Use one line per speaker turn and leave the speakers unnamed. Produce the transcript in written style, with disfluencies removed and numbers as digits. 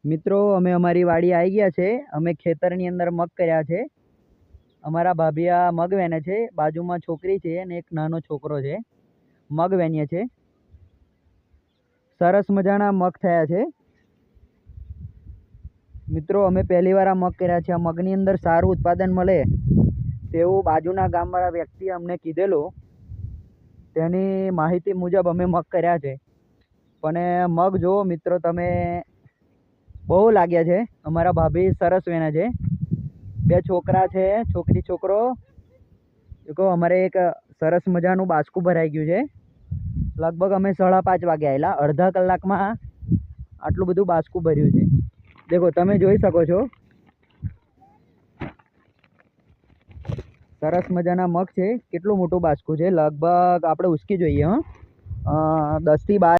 મિત્રો અમે અમારી વાડી આવી ગયા છે। અમે ખેતરની અંદર મગ કર્યા છે। અમારા ભાભી આ મગ વેને છે। બાજુમાં છોકરી છે અને એક નાનો છોકરો છે। મગ વેણીએ છે। સરસ મજાના મગ થયા છે। મિત્રો અમે પહેલી વાર આ મગ કર્યા છે। આ મગની અંદર સારું ઉત્પાદન મળે તેવું બાજુના ગામવાળા વ્યક્તિએ અમને કીધેલું। તેની માહિતી મુજબ અમે મગ કર્યા છે। પણ મગ જુઓ મિત્રો તમે, બહુ લાગ્યા છે। અમારા ભાભી સરસ વેણે છે। બે છોકરા છે, છોકરી છોકરો। દેખો અમારે એક સરસ મજાનું બાસકું ભરાઈ ગયું છે। લગભગ અમે 5:30 વાગે આવેલા, અડધા કલાકમાં આટલું બધું બાસકું ભર્યું છે। દેખો તમે જોઈ શકો છો, સરસ મજાના મગ છે। કેટલું મોટું બાસકું છે, લગભગ આપણે ઉસકી જોઈએ 10 થી 12